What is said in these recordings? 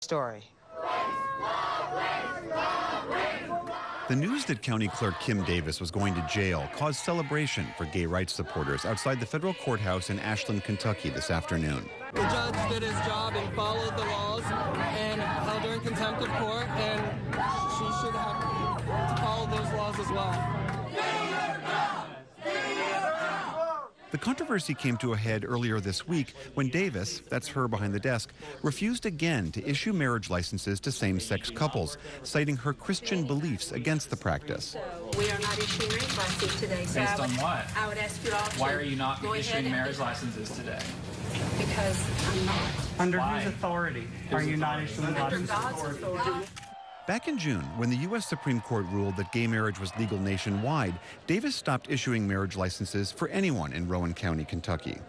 Story. The news that County Clerk Kim Davis was going to jail caused celebration for gay rights supporters outside the federal courthouse in Ashland, Kentucky this afternoon. The judge did his job and followed the laws and held her in contempt of court, and she should have followed those laws as well. The controversy came to a head earlier this week when Davis, that's her behind the desk, refused again to issue marriage licenses to same-sex couples, citing her Christian beliefs against the practice. We are not issuing marriage licenses today. So Based on what? I would ask you all to Why are you not go issuing marriage licenses today? Because I'm not. Under Why? whose authority are you not issuing Under licenses? God's authority. Back in June, when the U.S. Supreme Court ruled that gay marriage was legal nationwide, Davis stopped issuing marriage licenses for anyone in Rowan County, Kentucky.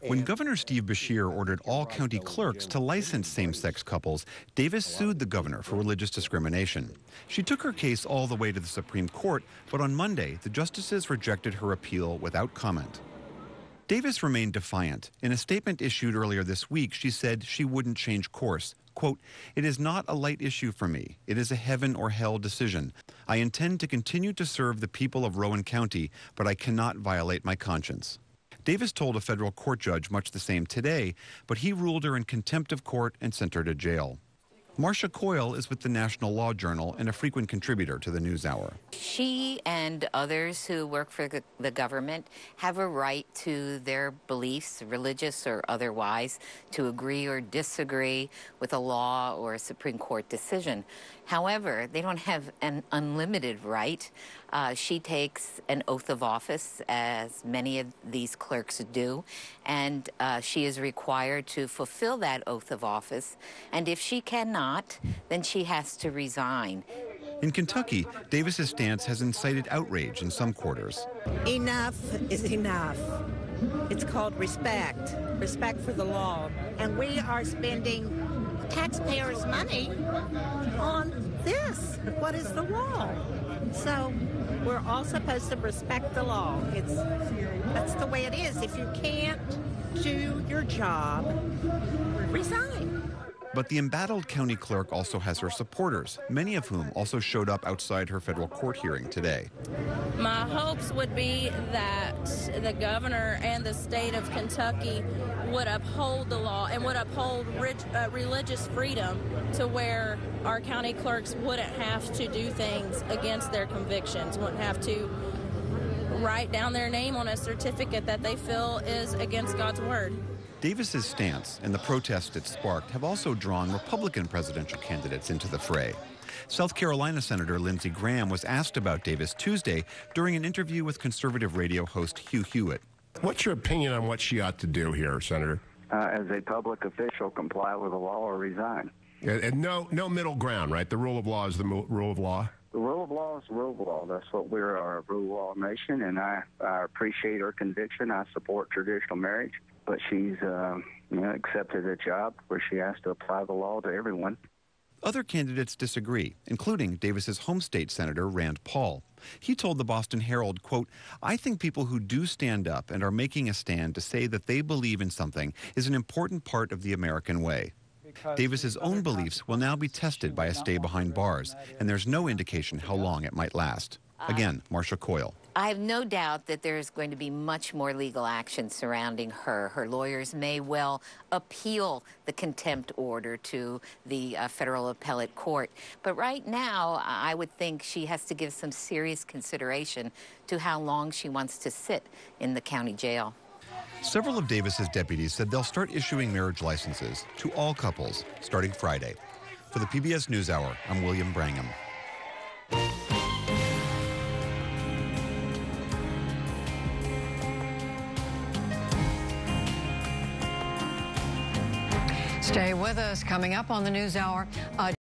When Governor Steve Beshear ordered all county clerks to license same-sex couples, Davis sued the governor for religious discrimination. She took her case all the way to the Supreme Court, but on Monday, the justices rejected her appeal without comment. Davis remained defiant. In a statement issued earlier this week, she said she wouldn't change course. Quote, "It is not a light issue for me. It is a heaven or hell decision. I intend to continue to serve the people of Rowan County, but I cannot violate my conscience." Davis told a federal court judge much the same today, but he ruled her in contempt of court and sent her to jail. Marcia Coyle is with the National Law Journal and a frequent contributor to the NewsHour. She and others who work for the government have a right to their beliefs, religious or otherwise, to agree or disagree with a law or a Supreme Court decision. However, they don't have an unlimited right. She takes an oath of office, as many of these clerks do, and she is required to fulfill that oath of office. And if she cannot, then she has to resign. In Kentucky, Davis's stance has incited outrage in some quarters. Enough is enough. It's called respect for the law. And we are spending taxpayers' money on this. What is the law? So we're all supposed to respect the law. That's the way it is. If you can't do your job, resign. But the embattled county clerk also has her supporters, many of whom also showed up outside her federal court hearing today. My hopes would be that the governor and the state of Kentucky would uphold the law and would uphold religious freedom to where our county clerks wouldn't have to do things against their convictions, wouldn't have to write down their name on a certificate that they feel is against God's word. Davis's stance and the protests it sparked have also drawn Republican presidential candidates into the fray. South Carolina Senator Lindsey Graham was asked about Davis Tuesday during an interview with conservative radio host Hugh Hewitt. What's your opinion on what she ought to do here, Senator? As a public official, comply with the law or resign. And no middle ground, right? The rule of law is the rule of law? The rule of law is the rule of law. That's what we're, a rule of law nation, and I appreciate her conviction. I support traditional marriage. But she's accepted a job where she has to apply the law to everyone. Other candidates disagree, including Davis's home state Senator Rand Paul. He told the Boston Herald, quote, "I think people who do stand up and are making a stand to say that they believe in something is an important part of the American way." Davis's own beliefs will now be tested by a stay behind bars, and there's no indication how long it might last. Again, Marcia Coyle. I have no doubt that there is going to be much more legal action surrounding her. Her lawyers may well appeal the contempt order to the federal appellate court. But right now, I would think she has to give some serious consideration to how long she wants to sit in the county jail. Several of Davis's deputies said they'll start issuing marriage licenses to all couples starting Friday. For the PBS NewsHour, I'm William Brangham. Stay with us. Coming up on the NewsHour.